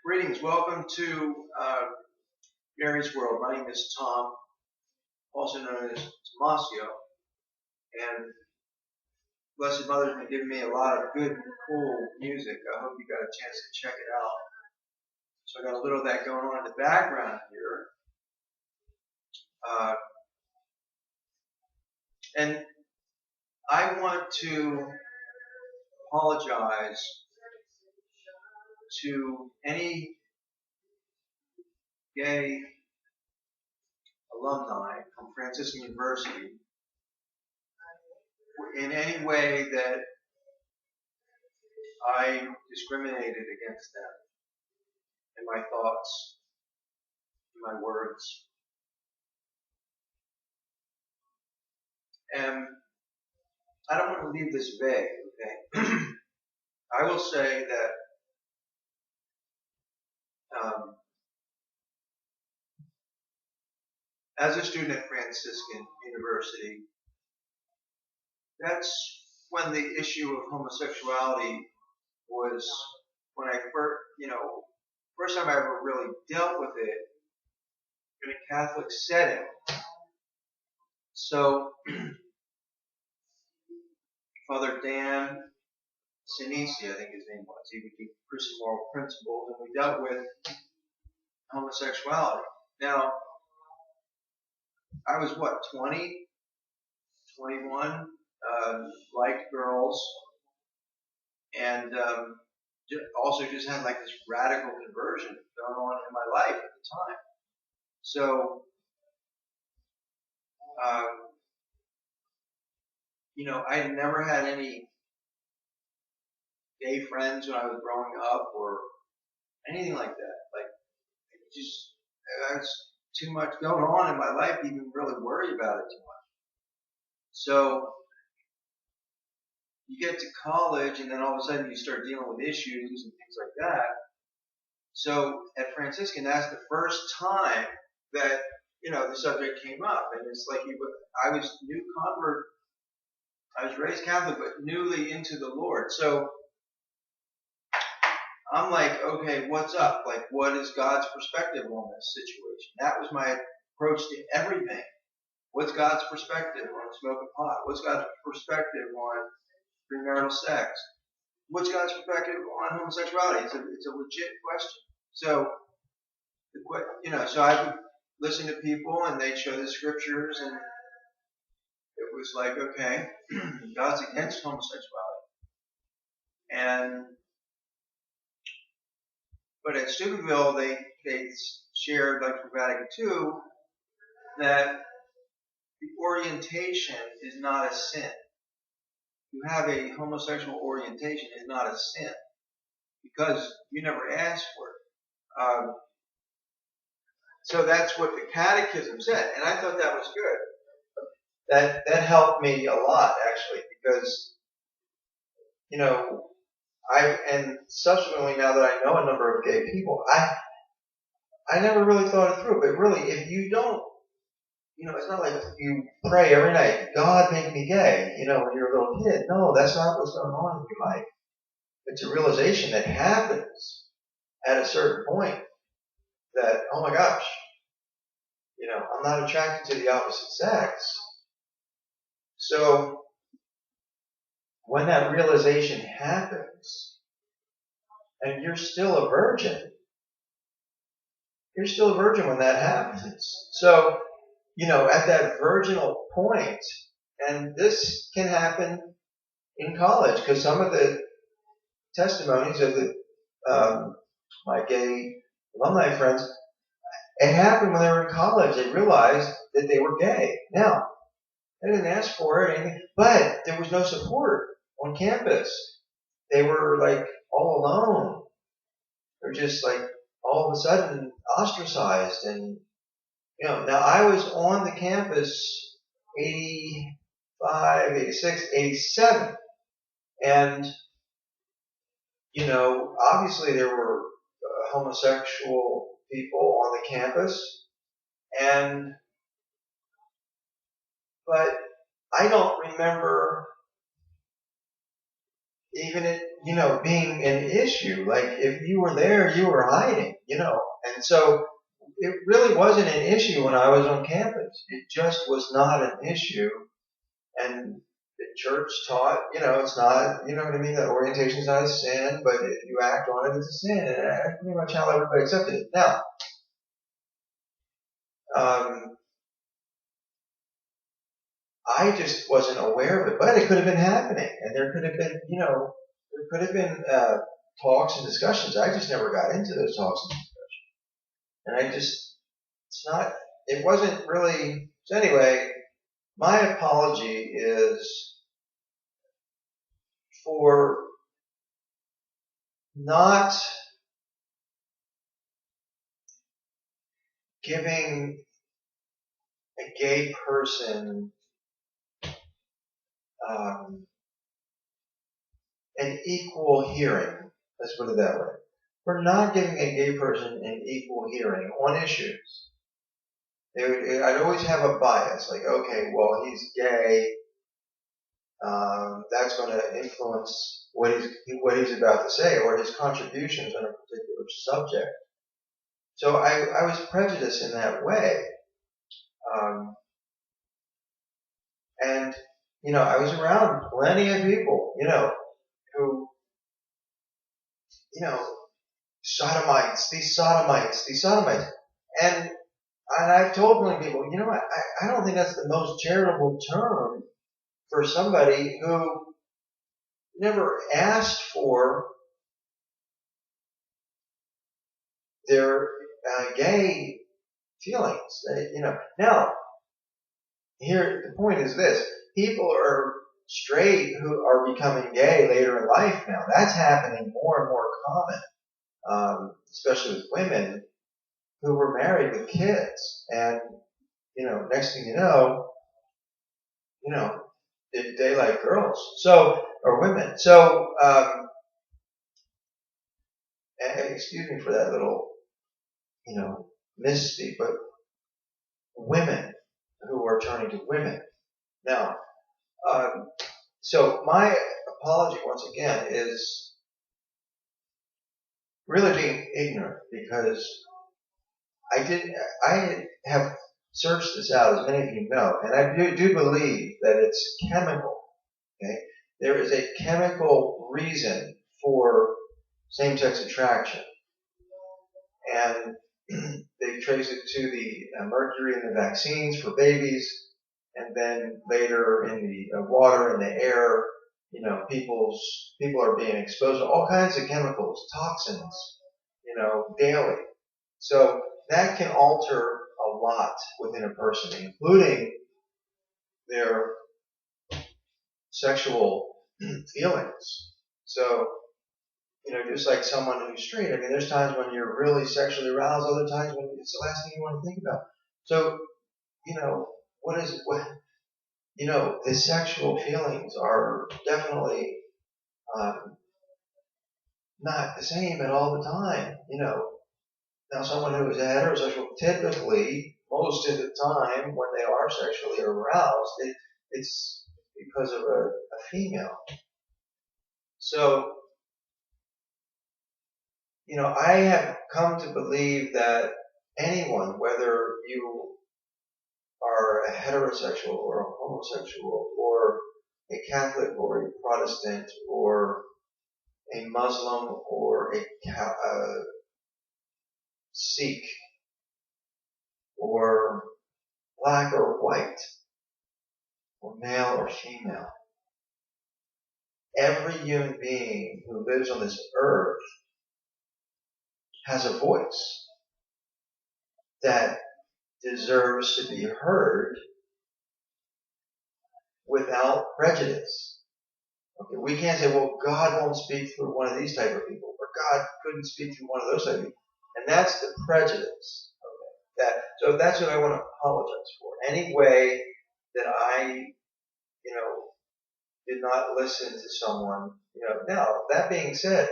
Greetings. Welcome to Mary's World. My name is Tom, also known as Tomasio, and Blessed Mother's been giving me a lot of good, cool music. I hope you got a chance to check it out. So I got a little of that going on in the background here. And I want to apologize to any gay alumni from Franciscan University in any way that I discriminated against them in my thoughts, in my words. And I don't want to leave this vague, okay? I will say that as a student at Franciscan University, that's when the issue of homosexuality was when I first time I ever really dealt with it in a Catholic setting. So Father Dan Sinisi, I think his name was, he would do Christian moral principles, and we dealt with homosexuality. Now, I was 20, 21, liked girls, and also just had like this radical conversion going on in my life at the time. So, I never had any gay friends when I was growing up or anything like that. Like, there's too much going on in my life to even really worry about it too much. So, you get to college, and then all of a sudden you start dealing with issues and things like that. So at Franciscan, that's the first time that the subject came up, and it's like I was new convert. I was raised Catholic, but newly into the Lord. So I'm like, okay, what's up? Like, what is God's perspective on this situation? That was my approach to everything. What's God's perspective on smoking pot? What's God's perspective on premarital sex? What's God's perspective on homosexuality? It's a legit question. So, so I would listen to people, and they'd show the scriptures, and it was like, okay, God's against homosexuality. But at Steubenville, they shared, like for Vatican II, that the orientation is not a sin. You have a homosexual orientation is not a sin because you never asked for it. So that's what the Catechism said, and I thought that was good. That helped me a lot, actually, because and subsequently, now that I know a number of gay people, I never really thought it through. But really, if you don't, it's not like you pray every night, God make me gay, when you're a little kid. No, that's not what's going on in your life. It's a realization that happens at a certain point that, oh my gosh, I'm not attracted to the opposite sex. So when that realization happens, and you're still a virgin when that happens. So, at that virginal point, and this can happen in college, because some of the testimonies of my gay alumni friends, it happened when they were in college. They realized that they were gay. Now, they didn't ask for it, anything, but there was no support on campus. They were like all alone. They're just like all of a sudden ostracized. And now I was on the campus 85, 86, 87. And obviously there were homosexual people on the campus, but I don't remember even it, being an issue. Like if you were there, you were hiding, and so it really wasn't an issue when I was on campus. It just was not an issue, and the church taught, it's not, you know what I mean. That orientation is not a sin, but if you act on it, it's a sin, and that's pretty much how everybody accepted it. Now, I just wasn't aware of it, but it could have been happening, and there could have been, talks and discussions. I just never got into those talks and discussions, and it wasn't really. So anyway, my apology is for not giving a gay person an equal hearing. Let's put it that way. For not giving a gay person an equal hearing on issues. I'd always have a bias, like, okay, well, he's gay. That's going to influence what he's about to say or his contributions on a particular subject. So I was prejudiced in that way. And, I was around plenty of people, who, these sodomites. And I've told many people, I don't think that's the most charitable term for somebody who never asked for their gay feelings. Now, here the point is this: people are straight who are becoming gay later in life now. That's happening more and more common, especially with women who were married with kids, and next thing you know, they like girls, or women. So, excuse me for that little, misspeak, but women who are turning to women now. So my apology once again is really being ignorant, because I have searched this out, as many of you know, and I do believe that it's chemical. Okay, there is a chemical reason for same-sex attraction, and they trace it to the mercury in the vaccines for babies, and then later in the water and the air. People are being exposed to all kinds of chemicals, toxins, daily. So that can alter a lot within a person, including their sexual feelings. So, just like someone who's straight, there's times when you're really sexually aroused, other times when it's the last thing you want to think about. So, the sexual feelings are definitely not the same at all the time. Now someone who is heterosexual, typically, most of the time when they are sexually aroused, it's because of a female. So, I have come to believe that anyone, whether you are a heterosexual or a homosexual or a Catholic or a Protestant or a Muslim or a Sikh or black or white or male or female, every human being who lives on this earth has a voice that deserves to be heard without prejudice. Okay, we can't say, well, God won't speak through one of these type of people, or God couldn't speak through one of those type of people. And that's the prejudice. Okay. So that's what I want to apologize for. Any way that I, did not listen to someone, Now, that being said,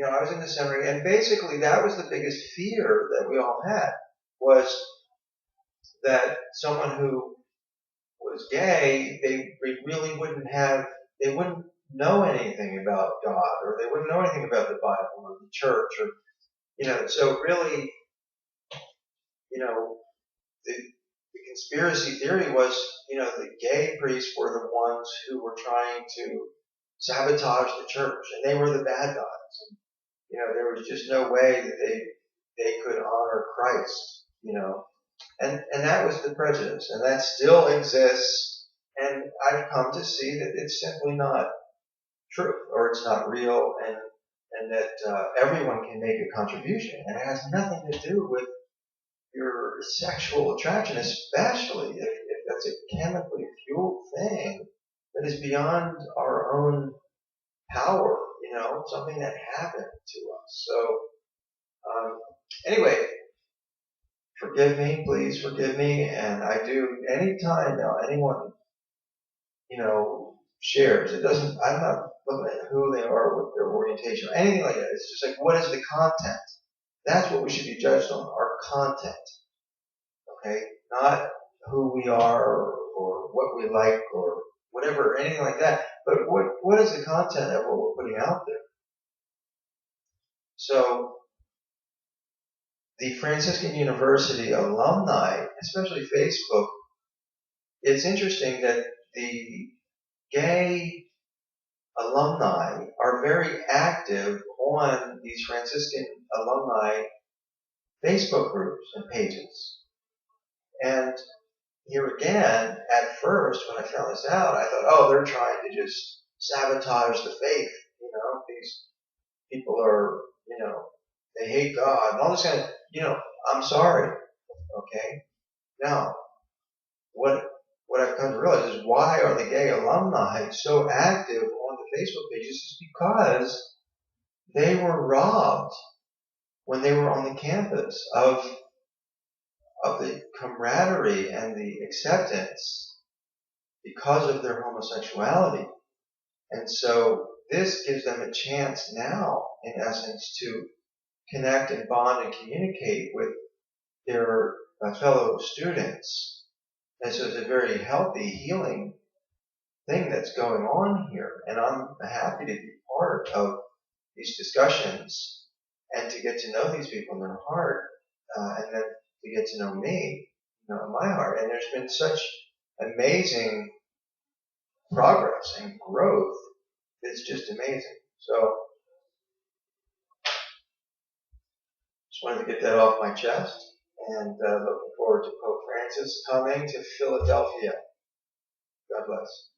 I was in the seminary, and basically that was the biggest fear that we all had, was that someone who was gay, they really wouldn't have they wouldn't know anything about God, or they wouldn't know anything about the Bible or the church, or so really, the conspiracy theory was, the gay priests were the ones who were trying to sabotage the church, and they were the bad guys. And, there was just no way that they could honor Christ, and that was the prejudice, and that still exists. And I've come to see that it's simply not true, or it's not real, and that everyone can make a contribution, and it has nothing to do with your sexual attraction, especially if that's a chemically fueled thing that is beyond our own power, something that happened to us. So, anyway, forgive me, please forgive me, and I do anytime now anyone, shares. It doesn't, I'm not looking at who they are, with their orientation, or anything like that. It's just like, what is the content? That's what we should be judged on, our content. Okay? Not who we are, or what we like, or whatever, anything like that. But what is the content of what we're putting out there? So, the Franciscan University alumni, especially Facebook, it's interesting that the gay alumni are very active on these Franciscan alumni Facebook groups and pages. And here again, at first, when I found this out, I thought, oh, they're trying to just sabotage the faith. These people are, they hate God and all this kind of, I'm sorry. Okay. Now, what I've come to realize is, why are the gay alumni so active on the Facebook pages? Is because they were robbed when they were on the campus of the camaraderie and the acceptance because of their homosexuality. And so this gives them a chance now, in essence, to connect and bond and communicate with their fellow students. And so it's a very healthy, healing thing that's going on here. And I'm happy to be part of these discussions and to get to know these people in their heart, and then to get to know me, in my heart. And there's been such amazing progress and growth. It's just amazing. So, just wanted to get that off my chest, and looking forward to Pope Francis coming to Philadelphia. God bless.